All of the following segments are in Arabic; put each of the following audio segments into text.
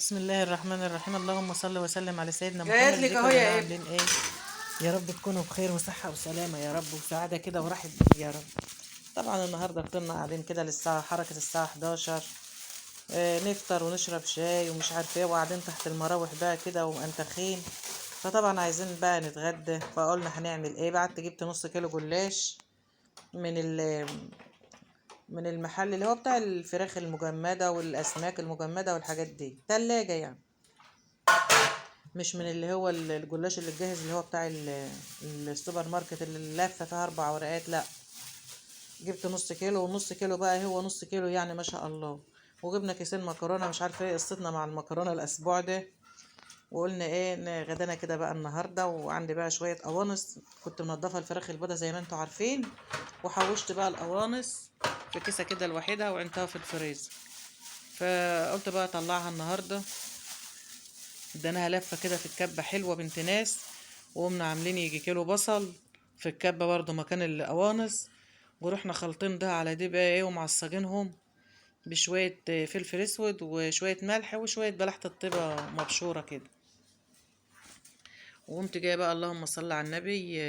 بسم الله الرحمن الرحيم. اللهم صل وسلم على سيدنا جايت محمد. لك ازيكم اهو يا جماعه، يا ابني. عاملين ايه؟ يا رب تكونوا بخير وصحه وسلامه يا رب، وسعاده كده وراحه بال يا رب. طبعا النهارده فطرنا قاعدين كده للساعه حركه الساعه 11. نفطر ونشرب شاي ومش عارفه ايه، وقاعدين تحت المراوح بقى كده ومنتخين. فطبعا عايزين بقى نتغدى، فقلنا هنعمل ايه. بعد جبت نص كيلو جلاش من من المحل اللي هو بتاع الفراخ المجمده والاسماك المجمده والحاجات دي، تلاجة يعني. مش من اللي هو الجلاش اللي الجاهز اللي هو بتاع السوبر ماركت اللي اللفه فيها 4 ورقات، لا. جبت نص كيلو، ونص كيلو بقى هو نص كيلو يعني ما شاء الله. وجبنا كيسين مكرونه، مش عارفه ايه قصتنا مع المكرونه الاسبوع ده. وقلنا ايه غدانا كده بقى النهارده. وعندي بقى شويه قوانص، كنت منضفه الفراخ البيضه زي ما انتوا عارفين، وحوشت بقى القوانص في كيسه كده لوحدها وعينتها في الفريزر. فقلت بقى اطلعها النهارده. اديناها لفة كده في الكبة حلوة بنت ناس. وقمنا عاملين يجي كيلو بصل في الكبة برضو مكان القوانص. ورحنا خلطين ده على دي بقى ايه، ومعصجينهم بشوية فلفل اسود وشوية ملح وشوية بلحة الطيبة مبشورة كده. وقمت جايه بقى اللهم صل على النبي،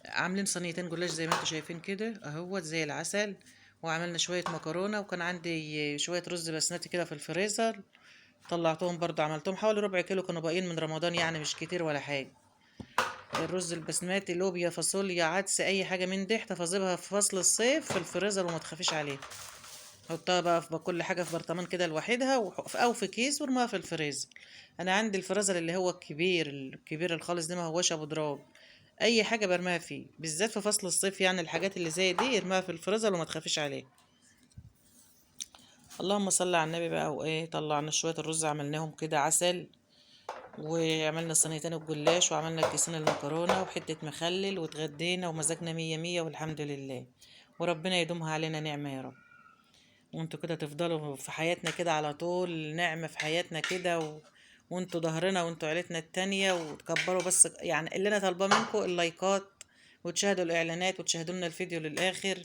عاملين صينيتين جلاش زي ما انتوا شايفين كده اهوت زي العسل. وعملنا شوية مكرونة، وكان عندي شوية رز بسمتي كده في الفريزر. طلعتهم برضه، عملتهم حوالي ربع كيلو، كانوا باقيين من رمضان يعني مش كتير ولا حاجة. الرز البسمتي لوبيا فاصوليا عدس اي حاجة من دي احتفظيبها في فصل الصيف في الفريزر وما تخافيش عليها. حطها بقى في كل حاجة في برطمان كده لوحدها او في كيس وارميها في الفريزر. انا عندي الفريزر اللي هو الكبير الخالص ده، ما هوش ابو دراب. اي حاجة برميها فيه بالذات في فصل الصيف، يعني الحاجات اللي زي دي ارميها في الفريزر وما تخافيش عليها. اللهم صل على النبي بقى. وايه طلعنا شوية الرز عملناهم كده عسل. وعملنا صينيتين الجلاش وعملنا كيسين المكرونة وحتة مخلل واتغدينا ومزاجنا مية مية والحمد لله. وربنا يدومها علينا نعمة يا رب. وانتوا كده تفضلوا في حياتنا كده على طول، نعمة في حياتنا كده وانتوا ظهرنا وانتوا عيلتنا التانية، وتكبروا بس يعني اللي انا طالباه منكم اللايكات، وتشاهدوا الاعلانات وتشاهدوا لنا الفيديو للاخر،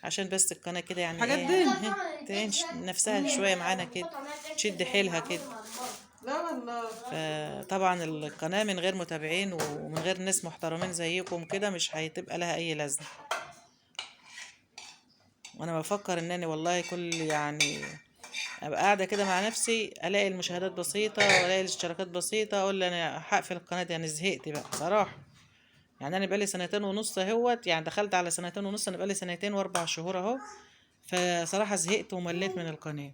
عشان بس القناة كده يعني الحاجات ايه دي. تنش نفسها شوية معانا كده، تشد حيلها كده. لا والله. فطبعا القناة من غير متابعين ومن غير ناس محترمين زيكم كده مش هتبقى لها اي لازمة. وانا بفكر انني والله كل يعني ابقى قاعدة كده مع نفسي، الاقي المشاهدات بسيطة والاقي الاشتراكات بسيطة، اقول انا هقفل القناة دي، انا زهقت بقى صراحة. يعني انا بقالي سنتين ونص اهوت، يعني دخلت على سنتين ونص، انا بقالي سنتين و4 شهور اهو. فصراحة زهقت ومليت من القناة.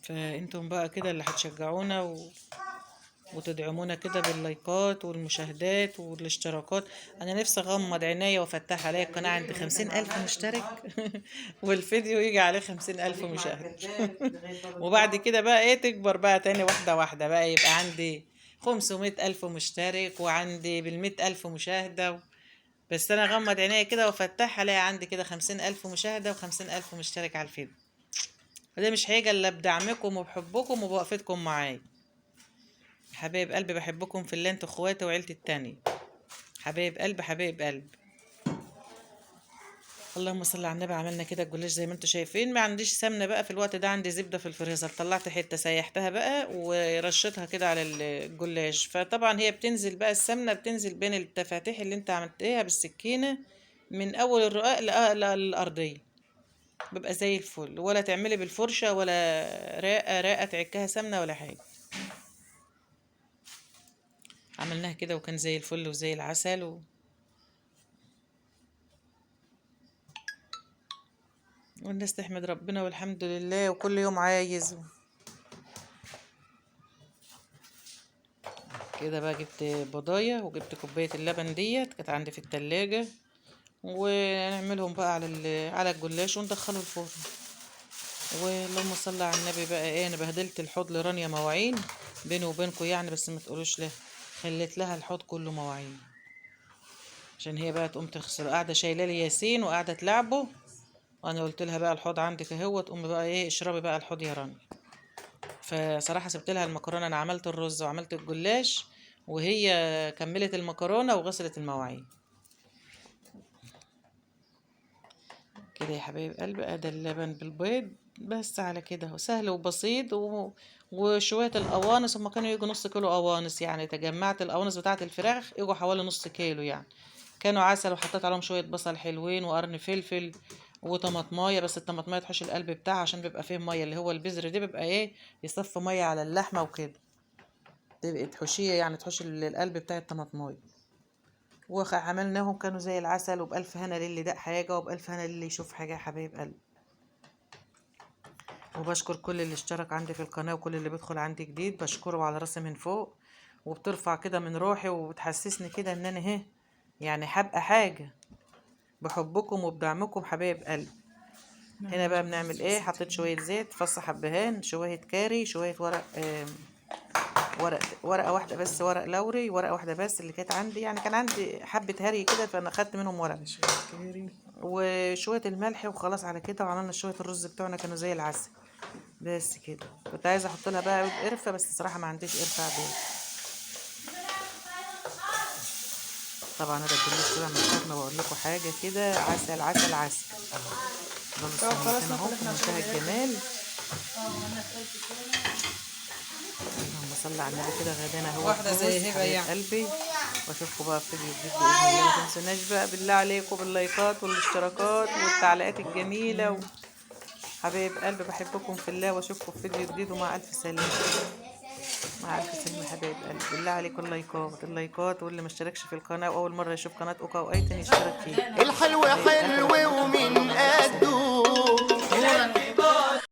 فانتم بقى كده اللي هتشجعونا وتدعمونا كده باللايكات والمشاهدات والاشتراكات. انا نفسي اغمض عينيا وافتح عليا القناة عند 50,000 مشترك والفيديو يجي عليه 50,000 خليك مع مشاهدة. الكذاب لغايه ما وبعد بتروح. كده بقى ايه تكبر بقى تاني واحدة واحدة بقى، يبقى عندي 500,000 مشترك وعندي ب100,000 مشاهدة. بس انا اغمض عينيا كده وافتح الاقي عندي كده 50,000 مشاهدة و50,000 مشترك على الفيديو. وده مش هيجي الا بدعمكم وبحبكم وبوقفتكم معايا. حبايب قلبي بحبكم في الله، انتوا اخواتي وعيلتي التانية. حبايب قلبي حبايب قلبي. اللهم صل على النبي. عملنا كده الجلاش زي ما انتوا شايفين. ما عنديش سمنه بقى في الوقت ده، عندي زبده في الفريزر، طلعت حته سيحتها بقى ورشيتها كده على الجلاش. فطبعا هي بتنزل بقى السمنه بتنزل بين التفاتيح اللي انت عملتها بالسكينه من اول الرقاق للارضيه. بيبقى زي الفل، ولا تعملي بالفرشه ولا راقه راقه تعكها سمنه ولا حاجه. عملناها كده وكان زي الفل وزي العسل والناس تحمد ربنا والحمد لله وكل يوم عايز. كده بقى جبت بضاية وجبت كوباية اللبن ديت كانت عندي في التلاجة، ونعملهم بقى على الجلاش وندخله الفرن. واللهم صل على النبي بقى ايه، انا بهدلت الحوض لرانيا مواعين بيني وبينكم يعني، بس ما تقولوش لها. خليت لها الحوض كله مواعين عشان هي بقى تقوم تغسل، قاعده شايله لي ياسين وقاعده تلعبه. وانا قلت لها بقى الحوض عندك اهو، تقوم بقى ايه اشربي بقى الحوض يا رانيا. فصراحة سبت لها المكرونة، أنا عملت الرز وعملت الجلاش، وهي كملت المكرونة وغسلت المواعين. كده كده يا حبايب قلبي، ادي اللبن بالبيض بس، على كده اهو سهل وبسيط وشويه القوانص، هما كانوا يجوا نص كيلو قوانص، يعني تجمعت القوانص بتاعه الفراخ يجوا حوالي نص كيلو يعني. كانوا عسل، وحطيت عليهم شويه بصل حلوين وقرن فلفل وطماطمايه، بس الطماطمايه تحوش القلب بتاعها عشان بيبقى فيه ميه، اللي هو البذر ده بيبقى ايه، يصفي ميه على اللحمه وكده، تبقى تحوشيه يعني، تحوش القلب بتاع الطماطمايه. وعملناهم كانوا زي العسل، وبألف هنا للي داق حاجة، وبألف هنا للي يشوف حاجة يا حبايب قلبي. وبشكر كل اللي اشترك عندي في القناة، وكل اللي بيدخل عندي جديد بشكره على راسي من فوق، وبترفع كده من روحي، وبتحسسني كده ان انا يعني حابقة حاجة بحبكم وبدعمكم حبايب قلبي. هنا بقى بنعمل ايه، حطيت شوية زيت، فص حبهان، شوية كاري، شوية ورقة واحدة بس، ورق لوري، ورقة واحدة بس اللي كانت عندي، يعني كان عندي حبة هري كده فأنا خدت منهم ورقة، وشوية الملح وخلاص على كده. وعملنا شوية الرز بتوعنا كانوا زي العسل بس كده. كنت عايزة أحط لها بقى عود قرفة، بس الصراحة ما عنديش قرفة عادية. طبعا هذا الجلوس كده من ساعة ما بقول لكم حاجة كده، عسل عسل عسل. خلاص اهو في منتهى الجمال. اللهم صل على النبي. كده غدانا هو واحدة زي هبة حبايب يعني. قلبي، واشوفكم بقى في فيديو جديد باذن الله. ما تنسوناش بقى بالله عليكم باللايكات والاشتراكات والتعليقات الجميله حبايب قلبي بحبكم في الله، واشوفكم في فيديو جديد، ومع الف سلامه. مع الف سلامه حبايب قلبي. بالله عليكم اللايكات، واللي ما اشتركش في القناه واول مره يشوف قناه اوكا وايتن يشترك فيها. الحلو حبايب قلبي حلو بحبكم في الله، ومن ومع الف سلامه. قده